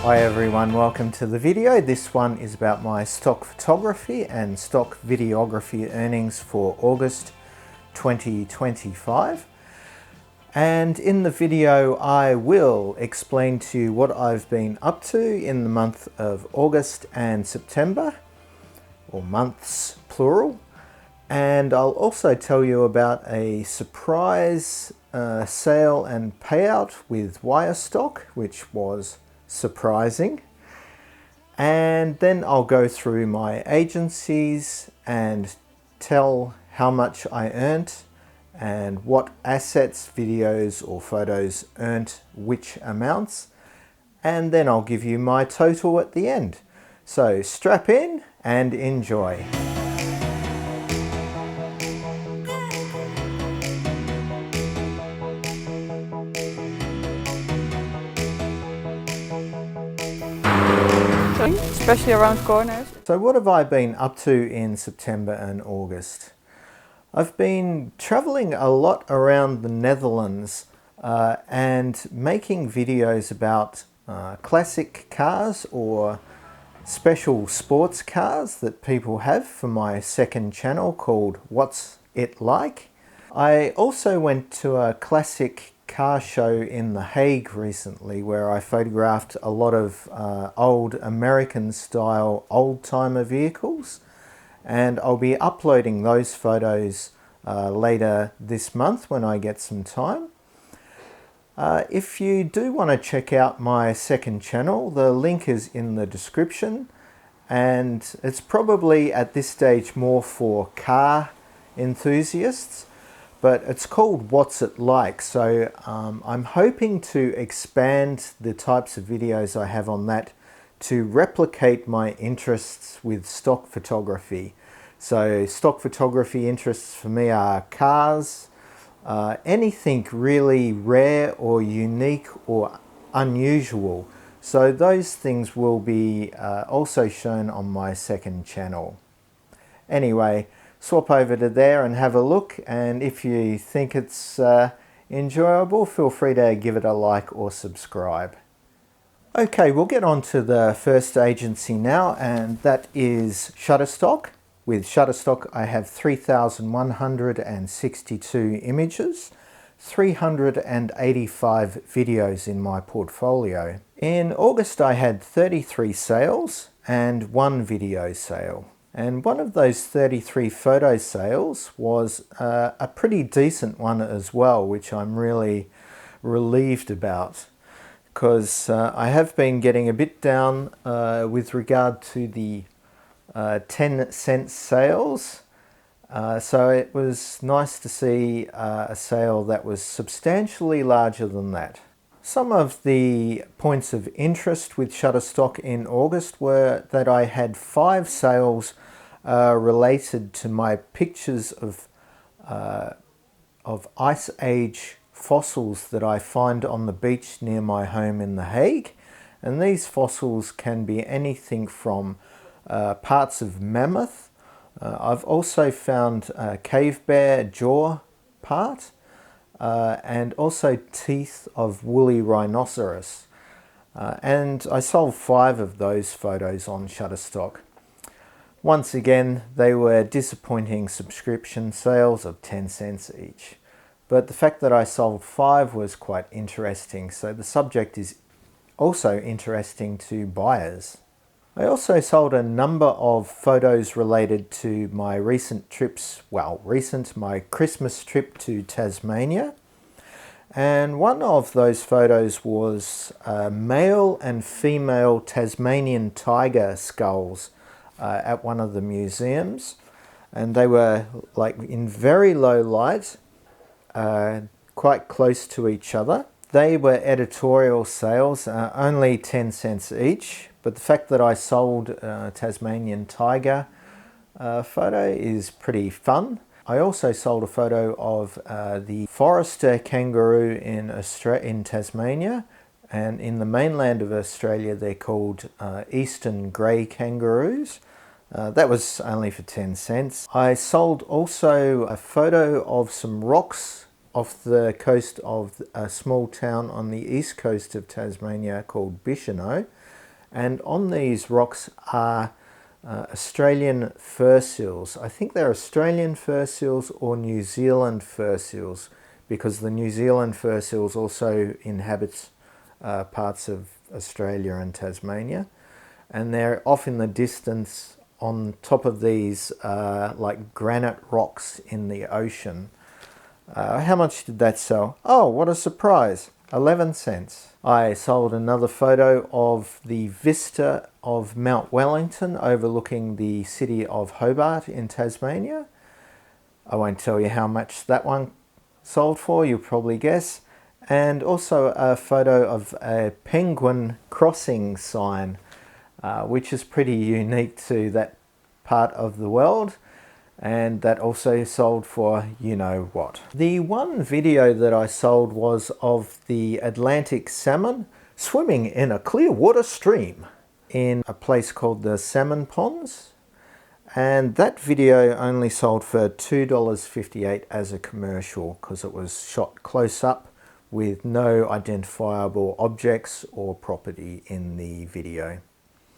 Hi everyone, welcome to the video. This one is about my stock photography and stock videography earnings for August 2025. And in the video I will explain to you what I've been up to in the month of August and September, or months plural. And I'll also tell you about a surprise sale and payout with Wirestock, which was surprising. And then I'll go through my agencies and tell how much I earned and what assets, videos or photos earned which amounts, and then I'll give you my total at the end. So strap in and enjoy. Especially around corners. So what have I been up to in September and August? I've been traveling a lot around the Netherlands and making videos about classic cars or special sports cars that people have for my second channel called What's It Like? I also went to a classic car show in The Hague recently where I photographed a lot of old American style old-timer vehicles, and I'll be uploading those photos later this month when I get some time. If you do want to check out my second channel, the link is in the description, and it's probably at this stage more for car enthusiasts. But it's called What's It Like? So I'm hoping to expand the types of videos I have on that to replicate my interests with stock photography. So stock photography interests for me are cars, anything really rare or unique or unusual. So those things will be also shown on my second channel. Anyway, swap over to there and have a look, and if you think it's enjoyable, feel free to give it a like or subscribe. Okay, we'll get on to the first agency now, and that is Shutterstock. With Shutterstock I have 3,162 images, 385 videos in my portfolio. In August I had 33 sales and 1 video sale. And one of those 33 photo sales was a pretty decent one as well, which I'm really relieved about, because I have been getting a bit down with regard to the 10-cent sales. So it was nice to see a sale that was substantially larger than that. Some of the points of interest with Shutterstock in August were that I had 5 sales related to my pictures of Ice Age fossils that I find on the beach near my home in The Hague. And these fossils can be anything from parts of mammoth. I've also found a cave bear jaw part, and also teeth of woolly rhinoceros. And I sold 5 of those photos on Shutterstock. Once again, they were disappointing subscription sales of 10 cents each. But the fact that I sold 5 was quite interesting, so the subject is also interesting to buyers. I also sold a number of photos related to my recent trips, my Christmas trip to Tasmania. And one of those photos was male and female Tasmanian tiger skulls at one of the museums. And they were like in very low light, quite close to each other. They were editorial sales, only 10 cents each. But the fact that I sold a Tasmanian tiger photo is pretty fun. I also sold a photo of the Forester kangaroo in Tasmania, and in the mainland of Australia they're called eastern grey kangaroos. That was only for 10 cents. I sold also a photo of some rocks off the coast of a small town on the east coast of Tasmania called Bicheno, and on these rocks are Australian fur seals. I think they're Australian fur seals or New Zealand fur seals, because the New Zealand fur seals also inhabits parts of Australia and Tasmania, and they're off in the distance on top of these like granite rocks in the ocean. How much did that sell? Oh, what a surprise! 11 cents. I sold another photo of the vista of Mount Wellington overlooking the city of Hobart in Tasmania. I won't tell you how much that one sold for, you'll probably guess. And also a photo of a penguin crossing sign, which is pretty unique to that part of the world. And that also sold for you know what. The one video that I sold was of the Atlantic salmon swimming in a clear water stream in a place called the Salmon Ponds. And that video only sold for $2.58 as a commercial, because it was shot close up with no identifiable objects or property in the video.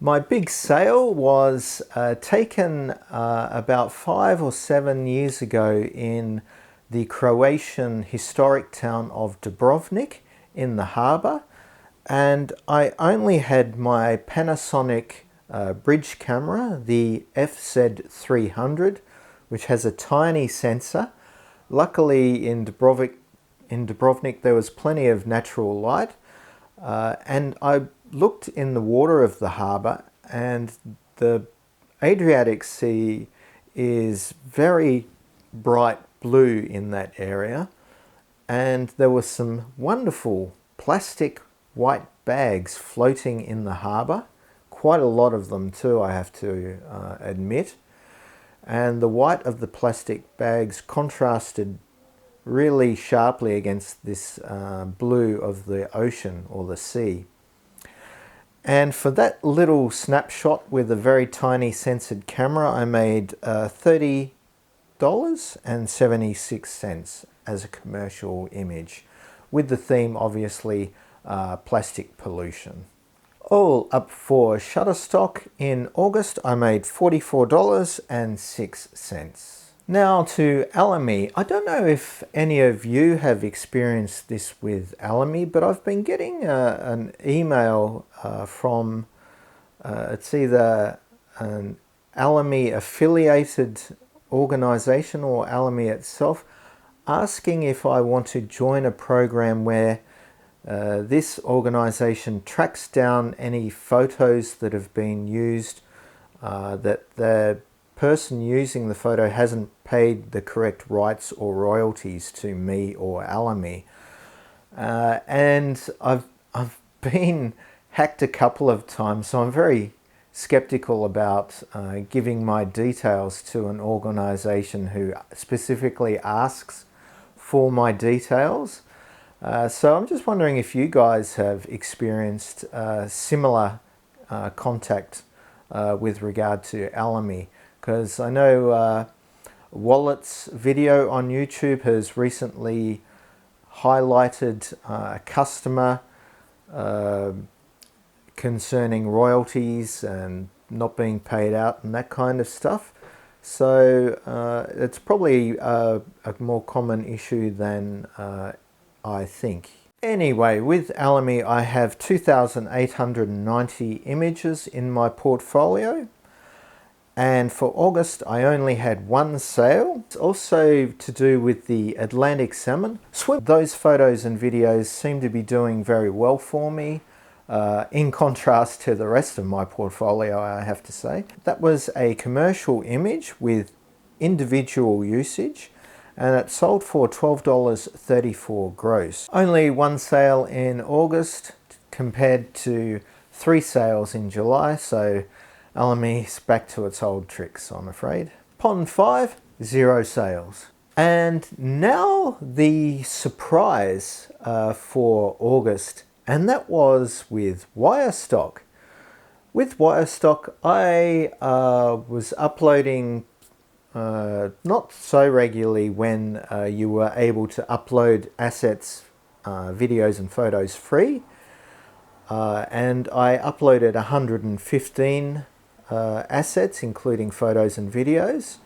My big sale was taken about 5 or 7 years ago in the Croatian historic town of Dubrovnik in the harbour, and I only had my Panasonic bridge camera, the FZ300, which has a tiny sensor. Luckily in Dubrovnik there was plenty of natural light, and I looked in the water of the harbour, and the Adriatic Sea is very bright blue in that area, and there were some wonderful plastic white bags floating in the harbour, quite a lot of them too, I have to admit, and the white of the plastic bags contrasted really sharply against this blue of the ocean or the sea. And for that little snapshot with a very tiny censored camera, I made $30.76 as a commercial image, with the theme obviously plastic pollution. All up for Shutterstock in August, I made $44.06. Now to Alamy. I don't know if any of you have experienced this with Alamy, but I've been getting an email from, it's either an Alamy affiliated organization or Alamy itself, asking if I want to join a program where this organization tracks down any photos that have been used that the person using the photo hasn't paid the correct rights or royalties to me or Alamy. And I've been hacked a couple of times, so I'm very skeptical about giving my details to an organization who specifically asks for my details. So I'm just wondering if you guys have experienced similar contact with regard to Alamy, because I know Wallet's video on YouTube has recently highlighted a customer concerning royalties and not being paid out and that kind of stuff. So it's probably a more common issue than I think. Anyway, with Alamy I have 2,890 images in my portfolio, and for August I only had one sale. It's also to do with the Atlantic salmon. Those photos and videos seem to be doing very well for me, in contrast to the rest of my portfolio, I have to say. That was a commercial image with individual usage, and it sold for $12.34 gross. Only one sale in August compared to 3 sales in July, so Alamy's back to its old tricks, I'm afraid. Pond 5, 0 sales. And now the surprise for August, and that was with Wirestock. With Wirestock, I was uploading not so regularly when you were able to upload assets, videos and photos free. And I uploaded 115 assets, including photos and videos,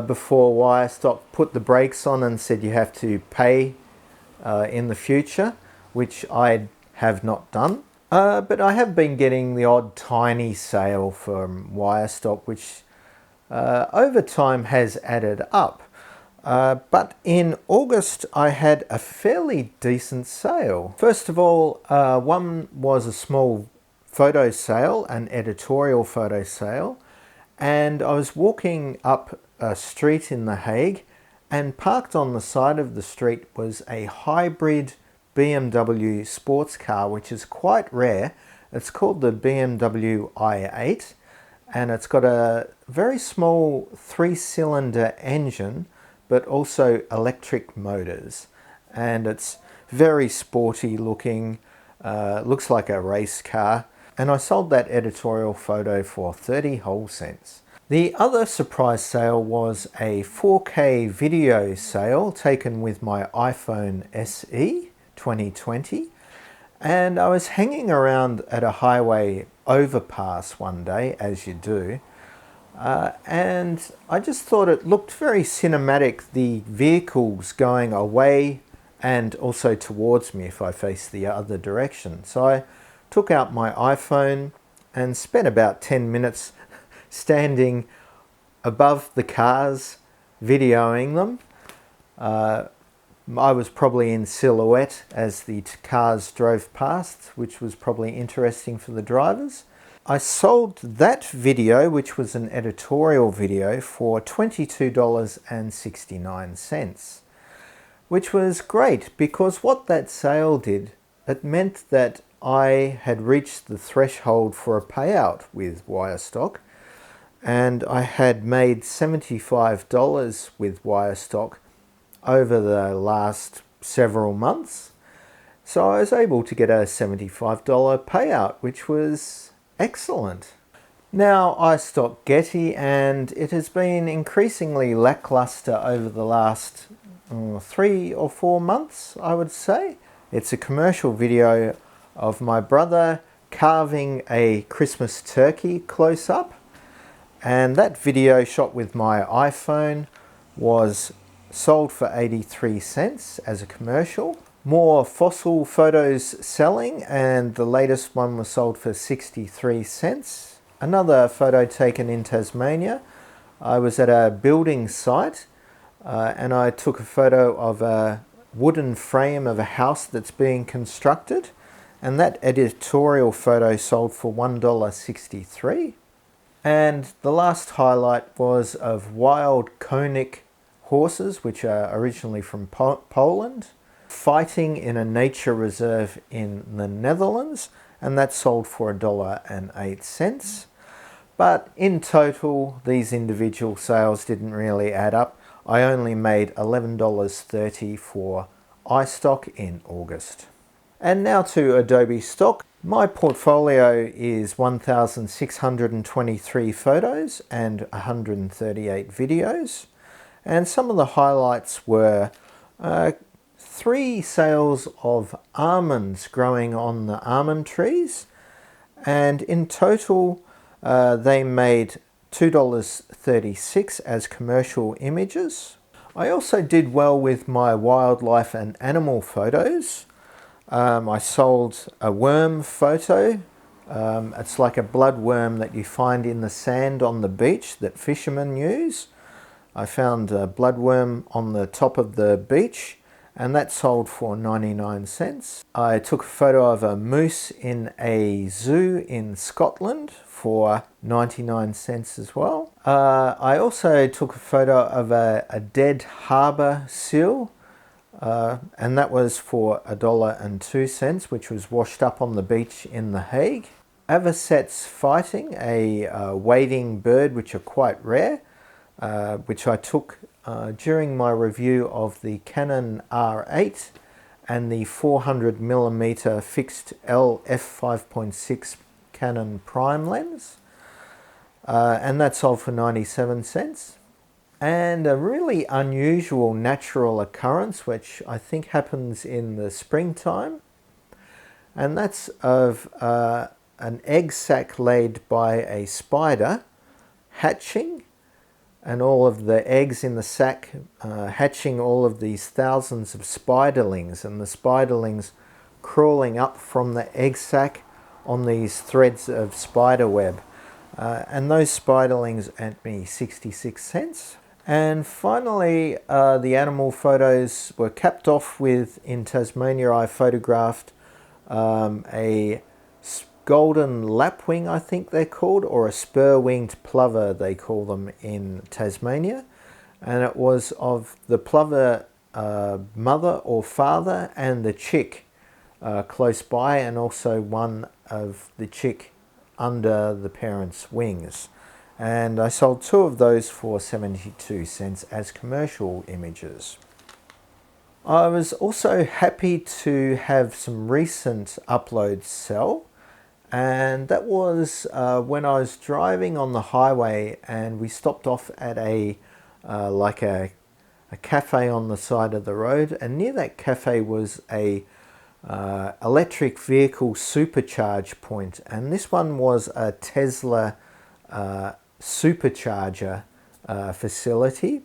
before Wirestock put the brakes on and said you have to pay in the future, which I have not done. But I have been getting the odd tiny sale from Wirestock, which over time has added up. But in August I had a fairly decent sale. First of all, one was a small photo sale, an editorial photo sale, and I was walking up a street in The Hague, and parked on the side of the street was a hybrid BMW sports car, which is quite rare. It's called the BMW i8, and it's got a very small 3-cylinder engine, but also electric motors, and it's very sporty looking, looks like a race car, and I sold that editorial photo for 30 whole cents. The other surprise sale was a 4K video sale taken with my iPhone SE 2020, and I was hanging around at a highway overpass one day, as you do, and I just thought it looked very cinematic, the vehicles going away and also towards me if I faced the other direction. So I took out my iPhone and spent about 10 minutes standing above the cars videoing them. I was probably in silhouette as the cars drove past, which was probably interesting for the drivers. I sold that video, which was an editorial video, for $22.69, which was great because what that sale did, it meant that I had reached the threshold for a payout with Wirestock, and I had made $75 with Wirestock over the last several months. So I was able to get a $75 payout, which was excellent. Now iStock Getty, and it has been increasingly lackluster over the last 3 or 4 months, I would say. It's a commercial video of my brother carving a Christmas turkey close up, and that video, shot with my iPhone, was sold for 83 cents as a commercial. More fossil photos selling, and the latest one was sold for 63 cents. Another photo taken in Tasmania. I was at a building site and I took a photo of a wooden frame of a house that's being constructed, and that editorial photo sold for $1.63. And the last highlight was of wild Konik horses, which are originally from Poland, fighting in a nature reserve in the Netherlands, and that sold for $1.08. But in total, these individual sales didn't really add up. I only made $11.30 for iStock in August. And now to Adobe Stock. My portfolio is 1,623 photos and 138 videos. And some of the highlights were 3 sales of almonds growing on the almond trees, and in total they made $2.36 as commercial images. I also did well with my wildlife and animal photos. I sold a worm photo. It's like a bloodworm that you find in the sand on the beach that fishermen use. I found a bloodworm on the top of the beach, and that sold for 99 cents. I took a photo of a moose in a zoo in Scotland for 99 cents as well. I also took a photo of a dead harbour seal, and that was for $1.02, which was washed up on the beach in The Hague. Avocets fighting, a wading bird, which are quite rare, which I took during my review of the Canon R8 and the 400mm fixed f5.6 Canon prime lens, and that sold for 97 cents. and a really unusual natural occurrence which I think happens in the springtime, and that's of an egg sac laid by a spider hatching, and all of the eggs in the sac hatching all of these thousands of spiderlings, and the spiderlings crawling up from the egg sac on these threads of spider web. And those spiderlings earned me 66 cents. And finally, the animal photos were capped off with, in Tasmania, I photographed a golden lapwing, I think they're called, or a spur-winged plover, they call them in Tasmania. And it was of the plover mother or father and the chick close by, and also one of the chick under the parent's wings. And I sold 2 of those for 72 cents as commercial images. I was also happy to have some recent uploads sell, and that was when I was driving on the highway and we stopped off at a cafe on the side of the road, and near that cafe was a electric vehicle supercharge point, and this one was a Tesla supercharger facility.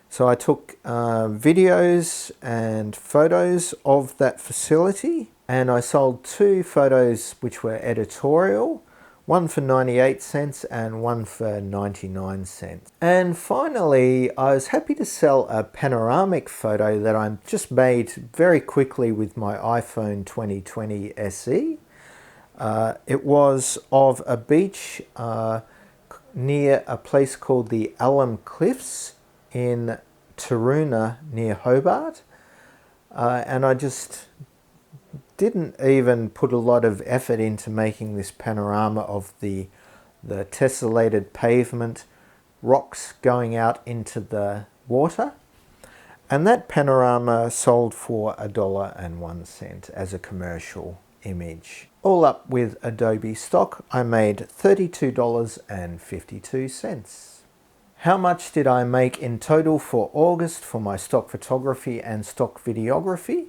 So I took videos and photos of that facility, and I sold 2 photos which were editorial, one for 98 cents and one for 99 cents. And finally, I was happy to sell a panoramic photo that I just made very quickly with my iPhone 2020 SE. It was of a beach near a place called the Alamy Cliffs in Taroona near Hobart. And I just didn't even put a lot of effort into making this panorama of the tessellated pavement, rocks going out into the water. And that panorama sold for $1.01 as a commercial image. All up with Adobe Stock, I made $32.52. How much did I make in total for August for my stock photography and stock videography?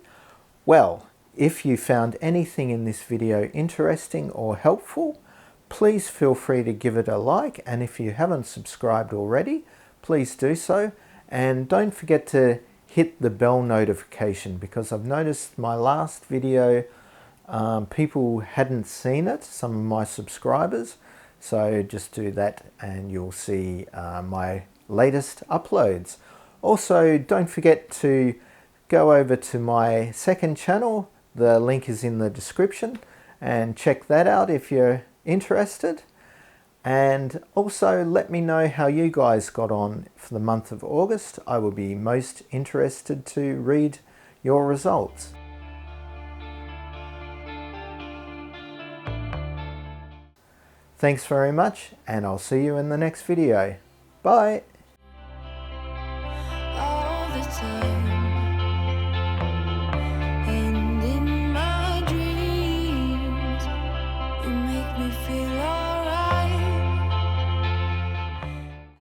Well, if you found anything in this video interesting or helpful, please feel free to give it a like, and if you haven't subscribed already, please do so, and don't forget to hit the bell notification, because I've noticed my last video people hadn't seen it, some of my subscribers, so just do that and you'll see my latest uploads. Also, don't forget to go over to my second channel. The link is in the description, and check that out if you're interested. And also let me know how you guys got on for the month of August. I will be most interested to read your results. Thanks very much, and I'll see you in the next video. Bye!